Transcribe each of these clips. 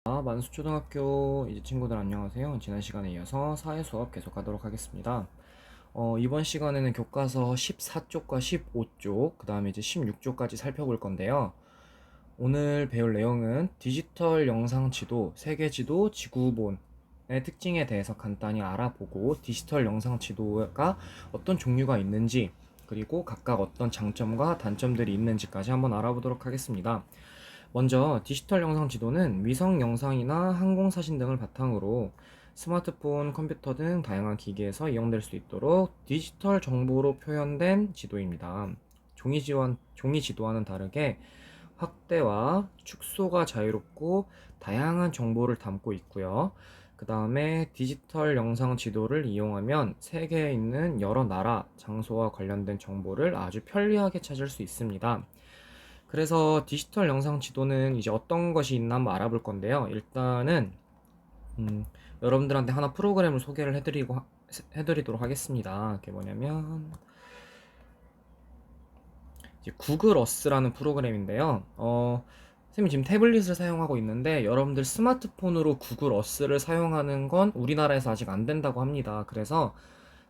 만수초등학교 이제 친구들 안녕하세요. 지난 시간에 이어서 사회 수업 계속하도록 하겠습니다. 이번 시간에는 교과서 14쪽과 15쪽, 그 다음에 이제 16쪽까지 살펴볼 건데요. 오늘 배울 내용은 디지털 영상 지도, 세계 지도, 지구본의 특징에 대해서 간단히 알아보고 디지털 영상 지도가 어떤 종류가 있는지, 그리고 각각 어떤 장점과 단점들이 있는지까지 한번 알아보도록 하겠습니다. 먼저 디지털 영상 지도는 위성 영상이나 항공사진 등을 바탕으로 스마트폰, 컴퓨터 등 다양한 기기에서 이용될 수 있도록 디지털 정보로 표현된 지도입니다. 종이 지도와는 다르게 확대와 축소가 자유롭고 다양한 정보를 담고 있고요. 그 다음에 디지털 영상 지도를 이용하면 세계에 있는 여러 나라, 장소와 관련된 정보를 아주 편리하게 찾을 수 있습니다. 그래서 디지털 영상 지도는 이제 어떤 것이 있나 한번 알아볼 건데요. 일단은 여러분들한테 하나 프로그램을 소개를 해드리도록 하겠습니다. 그게 뭐냐면 이제 구글 어스라는 프로그램인데요. 선생님 지금 태블릿을 사용하고 있는데 여러분들 스마트폰으로 구글 어스를 사용하는 건 우리나라에서 아직 안 된다고 합니다. 그래서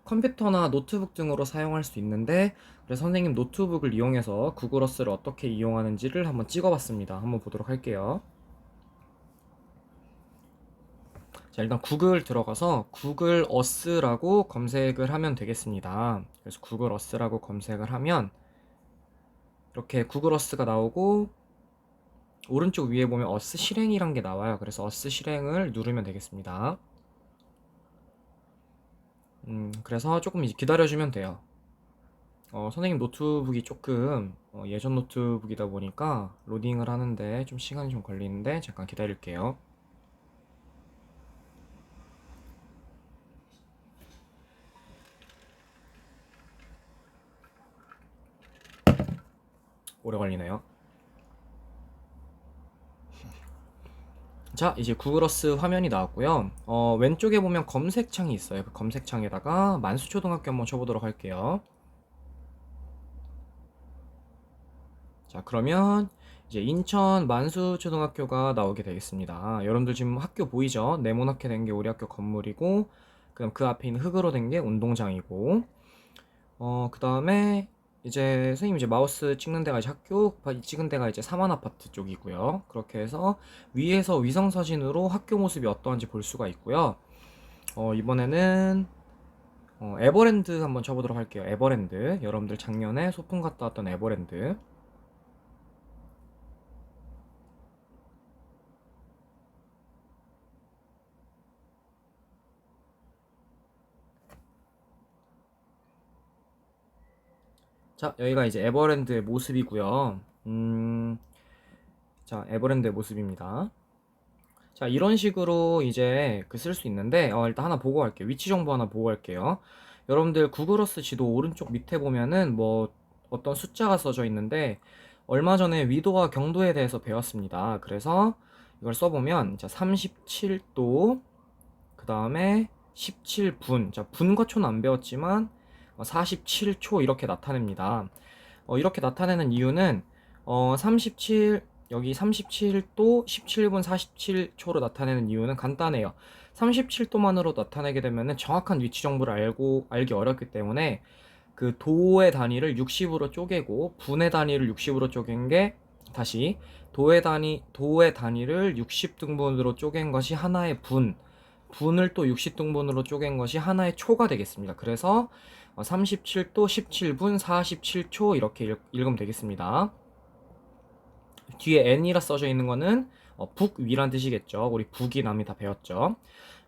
컴퓨터나 노트북 등으로 사용할 수 있는데, 그래서 선생님 노트북을 이용해서 구글 어스를 어떻게 이용하는지를 한번 찍어봤습니다. 한번 보도록 할게요. 자, 일단 구글 들어가서 구글 어스라고 검색을 하면 되겠습니다. 그래서 구글 어스라고 검색을 하면 이렇게 구글 어스가 나오고 오른쪽 위에 보면 어스 실행이란 게 나와요. 그래서 어스 실행을 누르면 되겠습니다. 그래서 조금 이제 기다려주면 돼요. 선생님 노트북이 조금 예전 노트북이다 보니까 로딩을 하는데 좀 시간이 좀 걸리는데 잠깐 기다릴게요. 오래 걸리네요. 자, 이제 구글어스 화면이 나왔고요. 왼쪽에 보면 검색창이 있어요. 그 검색창에다가 만수초등학교 한번 쳐보도록 할게요. 자, 그러면 이제 인천 만수초등학교가 나오게 되겠습니다. 여러분들 지금 학교 보이죠? 네모나게 된 게 우리 학교 건물이고, 그럼 그 앞에 있는 흙으로 된 게 운동장이고, 그 다음에 이제 선생님 이제 마우스 찍는 데가 이제 학교 찍은 데가 이제 사만 아파트 쪽이고요. 그렇게 해서 위에서 위성 사진으로 학교 모습이 어떠한지 볼 수가 있고요. 이번에는 에버랜드 한번 쳐보도록 할게요. 에버랜드. 여러분들 작년에 소풍 갔다 왔던 에버랜드. 자, 여기가 이제 에버랜드의 모습이고요. 자, 에버랜드의 모습입니다. 자, 이런 식으로 이제 쓸 수 있는데, 일단 하나 보고 갈게요. 위치 정보 하나 보고 갈게요. 여러분들 구글어스 지도 오른쪽 밑에 보면은 뭐 어떤 숫자가 써져 있는데, 얼마 전에 위도와 경도에 대해서 배웠습니다. 그래서 이걸 써보면, 자, 37도, 그 다음에 17분. 자, 분과 초는 안 배웠지만, 47초 이렇게 나타냅니다. 이렇게 나타내는 이유는 37 여기 37도 17분 47초로 나타내는 이유는 간단해요. 37도만으로 나타내게 되면은 정확한 위치 정보를 알기 어렵기 때문에 그 도의 단위를 60으로 쪼개고 분의 단위를 60으로 쪼갠 게 다시 도의 단위를 60등분으로 쪼갠 것이 하나의 분을 또 60등분으로 쪼갠 것이 하나의 초가 되겠습니다. 그래서 37도 17분 47초 이렇게 읽으면 되겠습니다. 뒤에 N이라 써져 있는 거는 북위란 뜻이겠죠. 우리 북이 남이 다 배웠죠.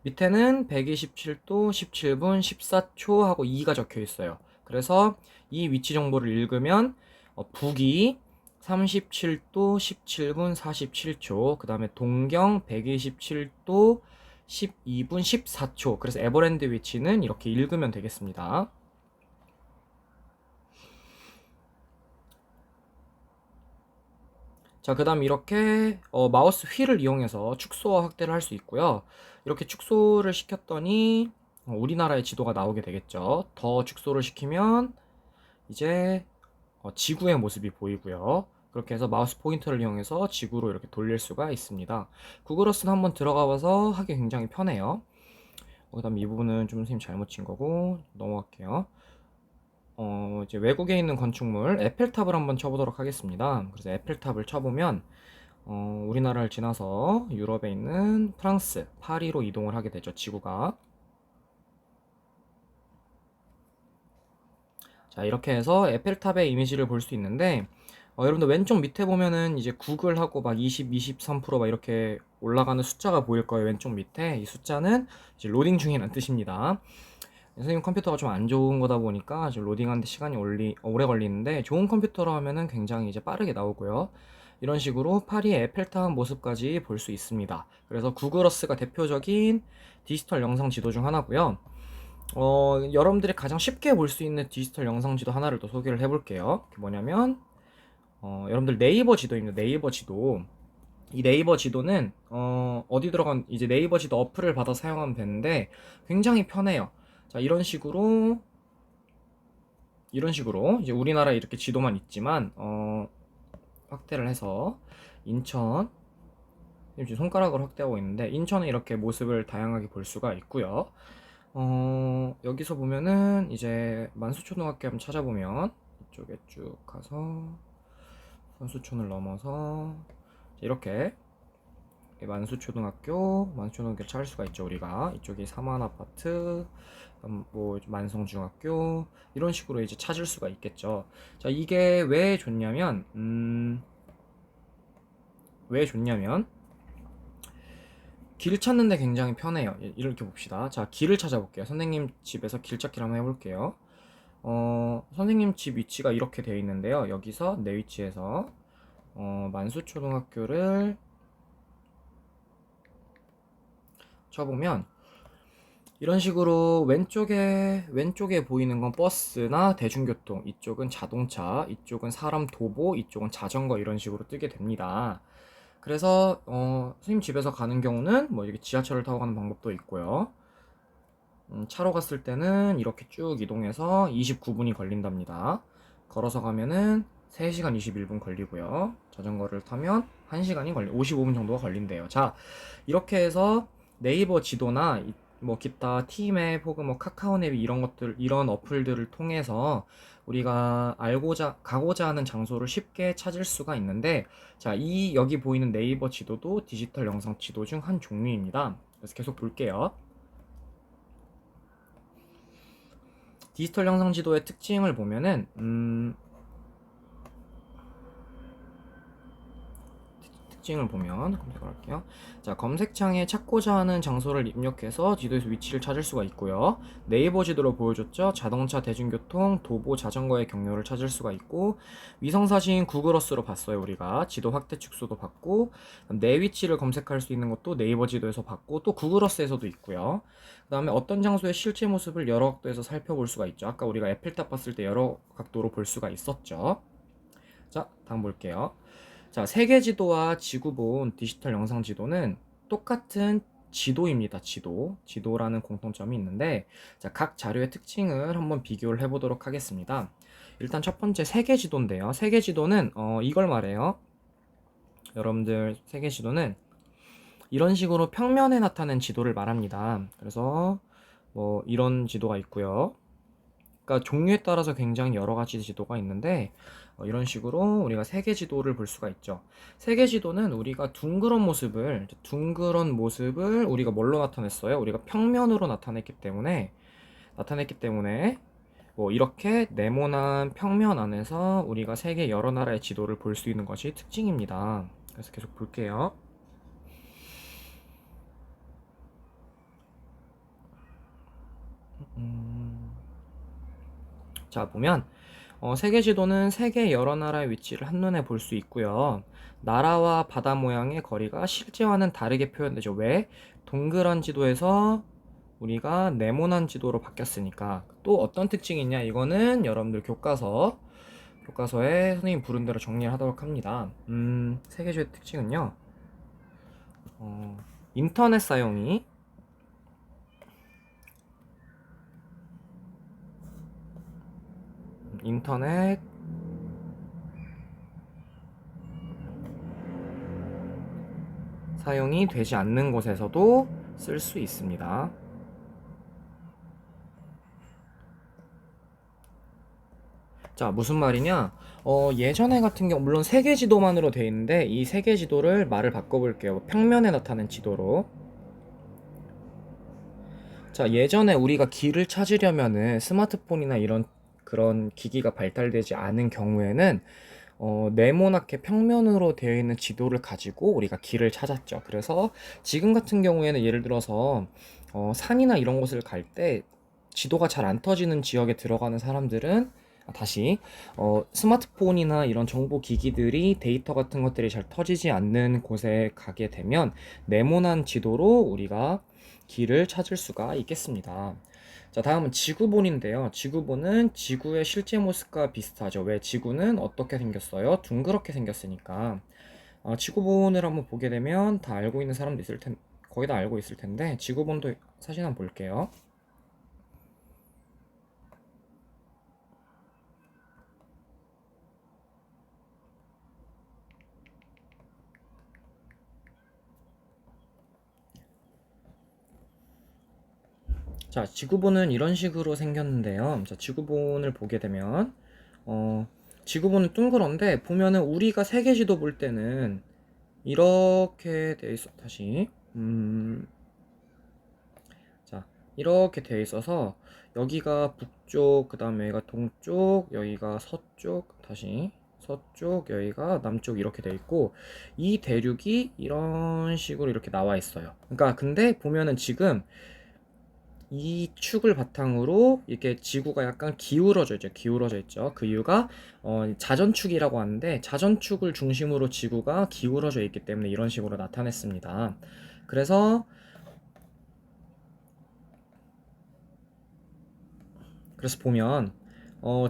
밑에는 127도 17분 14초 하고 2가 적혀 있어요. 그래서 이 위치 정보를 읽으면 북이 37도 17분 47초, 그 다음에 동경 127도 12분 14초. 그래서 에버랜드 위치는 이렇게 읽으면 되겠습니다. 자, 그 다음 이렇게 마우스 휠을 이용해서 축소와 확대를 할 수 있고요. 이렇게 축소를 시켰더니 우리나라의 지도가 나오게 되겠죠. 더 축소를 시키면 이제 지구의 모습이 보이고요. 그렇게 해서 마우스 포인터를 이용해서 지구로 이렇게 돌릴 수가 있습니다. 구글 어스는 한번 들어가 봐서 하기 굉장히 편해요. 그다음 이 부분은 좀 선생님 잘못 친 거고 넘어갈게요. 이제 외국에 있는 건축물 에펠탑을 한번 쳐보도록 하겠습니다. 그래서 에펠탑을 쳐보면 우리나라를 지나서 유럽에 있는 프랑스 파리로 이동을 하게 되죠. 지구가. 자, 이렇게 해서 에펠탑의 이미지를 볼 수 있는데 여러분들 왼쪽 밑에 보면은 이제 구글하고 막 20, 23%막 이렇게 올라가는 숫자가 보일 거예요. 왼쪽 밑에 이 숫자는 이제 로딩 중이라는 뜻입니다. 선생님 컴퓨터가 좀 안 좋은 거다 보니까 지금 로딩하는데 시간이 오래 걸리는데 좋은 컴퓨터로 하면은 굉장히 이제 빠르게 나오고요. 이런 식으로 파리의 에펠탑 모습까지 볼 수 있습니다. 그래서 구글어스가 대표적인 디지털 영상 지도 중 하나고요. 여러분들이 가장 쉽게 볼 수 있는 디지털 영상 지도 하나를 또 소개를 해볼게요. 그게 뭐냐면 여러분들 네이버 지도입니다. 네이버 지도. 이 네이버 지도는 어디 들어간 이제 네이버 지도 어플을 받아 사용하면 되는데 굉장히 편해요. 자, 이런 식으로 이제 우리나라 이렇게 지도만 있지만 확대를 해서 인천 지금 손가락으로 확대하고 있는데 인천의 이렇게 모습을 다양하게 볼 수가 있고요. 여기서 보면은 이제 만수초등학교 한번 찾아보면 이쪽에 쭉 가서 선수촌을 넘어서 이렇게 만수초등학교를 찾을 수가 있죠. 우리가 이쪽이 삼한아파트, 뭐 만성중학교 이런 식으로 이제 찾을 수가 있겠죠. 자, 이게 왜 좋냐면 길 찾는데 굉장히 편해요. 이렇게 봅시다. 자, 길을 찾아볼게요. 선생님 집에서 길 찾기를 한번 해볼게요. 선생님 집 위치가 이렇게 되어 있는데요. 여기서 내 위치에서 만수초등학교를 쳐보면 이런 식으로 왼쪽에 보이는 건 버스나 대중교통, 이쪽은 자동차, 이쪽은 사람 도보, 이쪽은 자전거 이런 식으로 뜨게 됩니다. 그래서 선생님 집에서 가는 경우는 뭐 이렇게 지하철을 타고 가는 방법도 있고요. 차로 갔을 때는 이렇게 쭉 이동해서 29분이 걸린답니다. 걸어서 가면은 3시간 21분 걸리고요. 자전거를 타면 55분 정도가 걸린대요. 자, 이렇게 해서 네이버 지도나 뭐 기타 티맵 혹은 뭐 카카오맵 이런 어플들을 통해서 우리가 가고자 하는 장소를 쉽게 찾을 수가 있는데, 자, 여기 보이는 네이버 지도도 디지털 영상 지도 중 한 종류입니다. 그래서 계속 볼게요. 디지털 영상 지도의 특징을 보면은 특징을 보면 검색을 할게요. 자, 검색창에 찾고자 하는 장소를 입력해서 지도에서 위치를 찾을 수가 있고요. 네이버 지도로 보여줬죠. 자동차, 대중교통, 도보, 자전거의 경로를 찾을 수가 있고, 위성사진 구글어스로 봤어요. 우리가 지도 확대 축소도 봤고, 내 위치를 검색할 수 있는 것도 네이버 지도에서 봤고, 또 구글어스에서도 있고요. 그 다음에 어떤 장소의 실제 모습을 여러 각도에서 살펴볼 수가 있죠. 아까 우리가 에펠탑 봤을 때 여러 각도로 볼 수가 있었죠. 자, 다음 볼게요. 자, 세계 지도와 지구본 디지털 영상 지도는 똑같은 지도입니다. 지도라는 공통점이 있는데, 자, 각 자료의 특징을 한번 비교를 해보도록 하겠습니다. 일단 첫 번째 세계 지도인데요. 세계 지도는 이걸 말해요. 여러분들 세계 지도는 이런 식으로 평면에 나타낸 지도를 말합니다. 그래서 뭐 이런 지도가 있고요. 그러니까 종류에 따라서 굉장히 여러 가지 지도가 있는데 이런 식으로 우리가 세계 지도를 볼 수가 있죠. 세계 지도는 우리가 둥그런 모습을 우리가 뭘로 나타냈어요? 우리가 평면으로 나타냈기 때문에 뭐 이렇게 네모난 평면 안에서 우리가 세계 여러 나라의 지도를 볼 수 있는 것이 특징입니다. 그래서 계속 볼게요. 자, 보면 세계 지도는 세계 여러 나라의 위치를 한눈에 볼 수 있고요. 나라와 바다 모양의 거리가 실제와는 다르게 표현되죠. 왜? 동그란 지도에서 우리가 네모난 지도로 바뀌었으니까. 또 어떤 특징이 있냐? 이거는 여러분들 교과서에 선생님 부른 대로 정리를 하도록 합니다. 세계지도의 특징은요. 어, 인터넷 사용이 인터넷 사용이 되지 않는 곳에서도 쓸 수 있습니다. 자, 무슨 말이냐? 예전에 같은 경우 물론 세계 지도만으로 되어 있는데 이 세계 지도를 말을 바꿔볼게요. 평면에 나타낸 지도로. 자, 예전에 우리가 길을 찾으려면은 스마트폰이나 이런 그런 기기가 발달되지 않은 경우에는 네모나게 평면으로 되어 있는 지도를 가지고 우리가 길을 찾았죠. 그래서 지금 같은 경우에는 예를 들어서 산이나 이런 곳을 갈 때 지도가 잘 안 터지는 지역에 들어가는 사람들은 다시 스마트폰이나 이런 정보 기기들이 데이터 같은 것들이 잘 터지지 않는 곳에 가게 되면 네모난 지도로 우리가 길을 찾을 수가 있겠습니다. 자, 다음은 지구본인데요. 지구본은 지구의 실제 모습과 비슷하죠. 왜? 지구는 어떻게 생겼어요? 둥그렇게 생겼으니까. 지구본을 한번 보게 되면 다 알고 있는 사람도 있을 텐, 거의 다 알고 있을 텐데, 지구본도 사진 한번 볼게요. 자, 지구본은 이런 식으로 생겼는데요. 자, 지구본을 보게 되면, 어, 지구본은 둥그런데, 보면은 우리가 세계지도 볼 때는 이렇게 돼 있어, 다시. 자, 이렇게 되어 있어서 여기가 북쪽, 그 다음에 여기가 동쪽, 여기가 서쪽, 다시 서쪽, 여기가 남쪽 이렇게 되어 있고 이 대륙이 이런 식으로 이렇게 나와 있어요. 그러니까 근데 보면은 지금 이 축을 바탕으로 이렇게 지구가 약간 기울어져 있죠. 기울어져 있죠. 그 이유가 자전축이라고 하는데 자전축을 중심으로 지구가 기울어져 있기 때문에 이런 식으로 나타냈습니다. 그래서 보면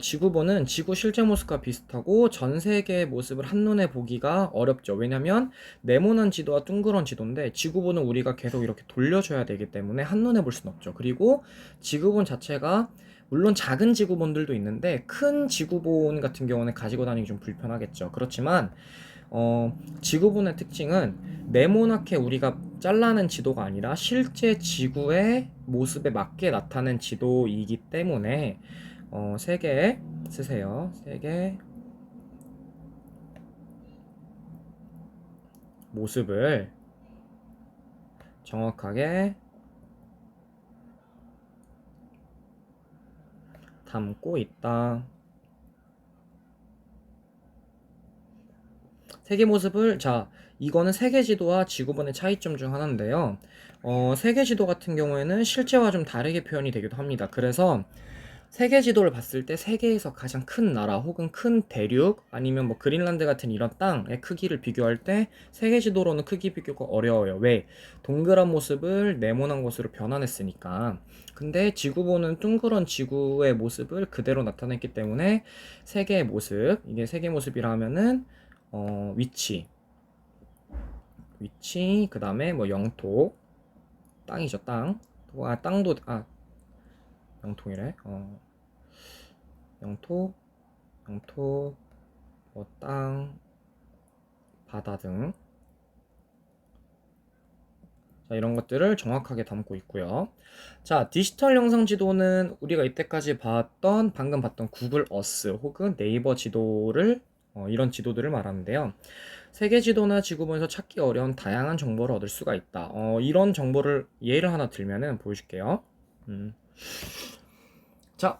지구본은 지구 실제 모습과 비슷하고 전 세계의 모습을 한눈에 보기가 어렵죠. 왜냐면 네모난 지도와 둥그런 지도인데 지구본은 우리가 계속 이렇게 돌려줘야 되기 때문에 한눈에 볼 수는 없죠. 그리고 지구본 자체가 물론 작은 지구본들도 있는데 큰 지구본 같은 경우는 가지고 다니기 좀 불편하겠죠. 그렇지만 지구본의 특징은 네모나게 우리가 잘라낸 지도가 아니라 실제 지구의 모습에 맞게 나타낸 지도이기 때문에 세 개 쓰세요. 세 개 모습을 정확하게 담고 있다. 세계 모습을 자 이거는 세계 지도와 지구본의 차이점 중 하나인데요. 세계 지도 같은 경우에는 실제와 좀 다르게 표현이 되기도 합니다. 그래서 세계 지도를 봤을 때 세계에서 가장 큰 나라 혹은 큰 대륙 아니면 뭐 그린란드 같은 이런 땅의 크기를 비교할 때 세계 지도로는 크기 비교가 어려워요. 왜? 동그란 모습을 네모난 곳으로 변환했으니까. 근데 지구본은 둥그런 지구의 모습을 그대로 나타냈기 때문에 세계의 모습, 이게 세계 모습이라 하면은 위치, 그 다음에 뭐 영토, 땅이죠, 땅. 땅도 영통이래. 영토, 뭐 땅, 바다 등. 자, 이런 것들을 정확하게 담고 있고요. 자, 디지털 영상 지도는 우리가 이때까지 방금 봤던 구글 어스 혹은 네이버 지도를 이런 지도들을 말하는데요. 세계 지도나 지구본에서 찾기 어려운 다양한 정보를 얻을 수가 있다. 이런 정보를 예를 하나 들면은 보여줄게요. 음. 자,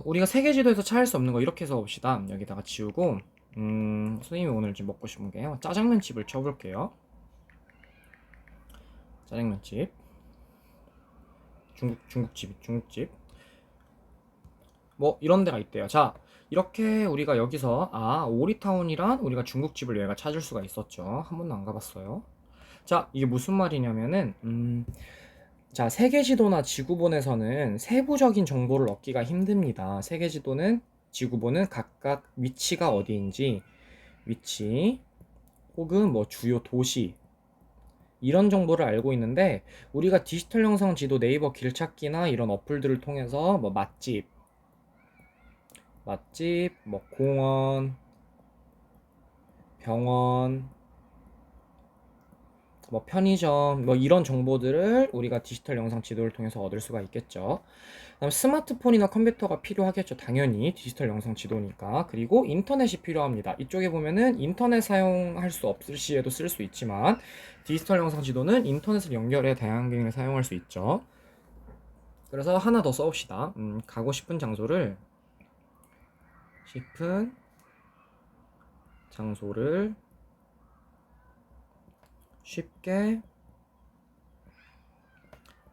우리가 세계 지도에서 찾을 수 없는 거 이렇게 해서 봅시다. 여기다가 지우고, 선생님이 오늘 좀 먹고 싶은 게요. 짜장면 집을 쳐볼게요. 짜장면 집. 중국집. 뭐, 이런 데가 있대요. 자, 이렇게 우리가 여기서, 오리타운이란 우리가 중국집을 얘가 찾을 수가 있었죠. 한 번도 안 가봤어요. 자, 이게 무슨 말이냐면은, 자, 세계 지도나 지구본에서는 세부적인 정보를 얻기가 힘듭니다. 세계 지도는 지구본은 각각 위치가 어디인지, 위치, 혹은 뭐 주요 도시, 이런 정보를 알고 있는데, 우리가 디지털 영상 지도 네이버 길찾기나 이런 어플들을 통해서 뭐 뭐 공원, 병원, 뭐 편의점, 뭐 이런 정보들을 우리가 디지털 영상 지도를 통해서 얻을 수가 있겠죠. 그다음 스마트폰이나 컴퓨터가 필요하겠죠. 당연히 디지털 영상 지도니까. 그리고 인터넷이 필요합니다. 이쪽에 보면은 인터넷 사용할 수 없을 시에도 쓸 수 있지만 디지털 영상 지도는 인터넷을 연결해 다양한 기능을 사용할 수 있죠. 그래서 하나 더 써봅시다. 가고 싶은 장소를 쉽게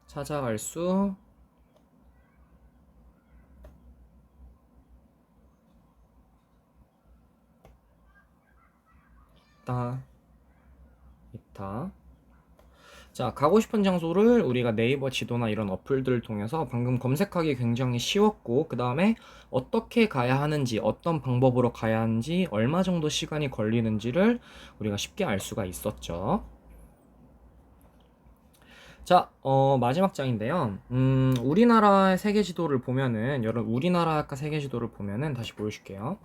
찾아갈 수 있다. 자, 가고 싶은 장소를 우리가 네이버 지도나 이런 어플들을 통해서 방금 검색하기 굉장히 쉬웠고, 그 다음에 어떻게 가야 하는지, 어떤 방법으로 가야 하는지, 얼마 정도 시간이 걸리는지를 우리가 쉽게 알 수가 있었죠. 자, 마지막 장인데요. 우리나라의 세계 지도를 보면은, 여러분, 우리나라 아까 세계 지도를 보면은 다시 보여줄게요.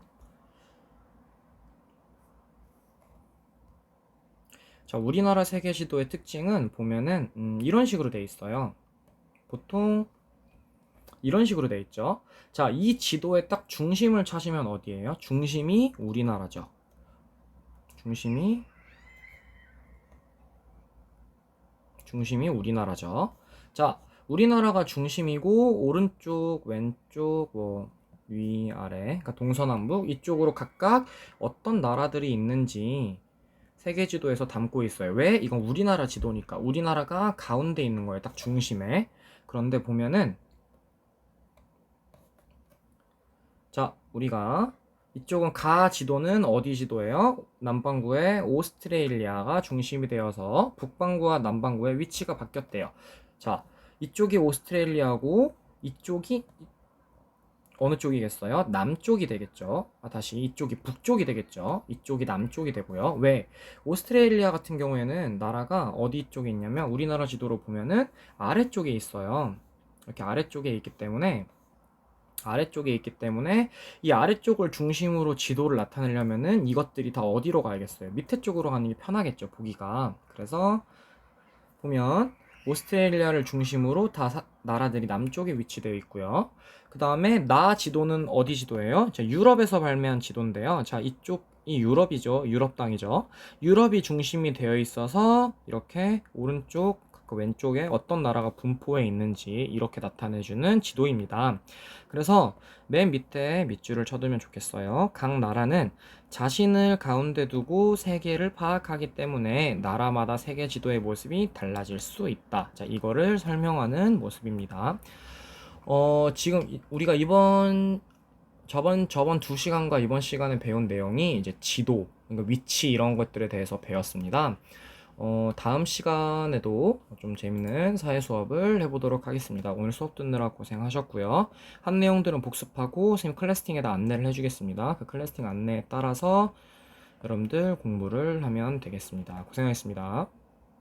자, 우리나라 세계 지도의 특징은 보면은, 이런 식으로 돼 있어요. 보통, 이런 식으로 돼 있죠. 자, 이 지도의 딱 중심을 찾으면 어디예요? 중심이 우리나라죠. 중심이 우리나라죠. 자, 우리나라가 중심이고 오른쪽, 왼쪽, 뭐 위, 아래, 그러니까 동서남북 이쪽으로 각각 어떤 나라들이 있는지 세계 지도에서 담고 있어요. 왜? 이건 우리나라 지도니까. 우리나라가 가운데 있는 거예요. 딱 중심에. 그런데 보면은 자, 우리가 이쪽은 가 지도는 어디 지도예요? 남반구에 오스트레일리아가 중심이 되어서 북반구와 남반구의 위치가 바뀌었대요. 자, 이쪽이 오스트레일리아고 이쪽이 어느 쪽이겠어요? 남쪽이 되겠죠. 다시 이쪽이 북쪽이 되겠죠. 이쪽이 남쪽이 되고요. 왜? 오스트레일리아 같은 경우에는 나라가 어디 쪽에 있냐면 우리나라 지도로 보면은 아래쪽에 있어요. 이렇게 아래쪽에 있기 때문에 이 아래쪽을 중심으로 지도를 나타내려면은 이것들이 다 어디로 가야겠어요? 밑에 쪽으로 가는 게 편하겠죠, 보기가. 그래서 보면 오스트레일리아를 중심으로 다 나라들이 남쪽에 위치되어 있고요. 그 다음에 나 지도는 어디 지도예요? 자, 유럽에서 발매한 지도인데요. 자, 이쪽이 유럽이죠. 유럽 땅이죠. 유럽이 중심이 되어 있어서 이렇게 오른쪽, 그 왼쪽에 어떤 나라가 분포해 있는지 이렇게 나타내주는 지도입니다. 그래서 맨 밑에 밑줄을 쳐두면 좋겠어요. 각 나라는 자신을 가운데 두고 세계를 파악하기 때문에 나라마다 세계 지도의 모습이 달라질 수 있다. 자, 이거를 설명하는 모습입니다. 지금 우리가 저번 2시간과 이번 시간에 배운 내용이 이제 지도, 그러니까 위치 이런 것들에 대해서 배웠습니다. 다음 시간에도 좀 재밌는 사회 수업을 해보도록 하겠습니다. 오늘 수업 듣느라 고생하셨고요. 한 내용들은 복습하고 선생님 클래스팅에다 안내를 해주겠습니다. 그 클래스팅 안내에 따라서 여러분들 공부를 하면 되겠습니다. 고생하셨습니다.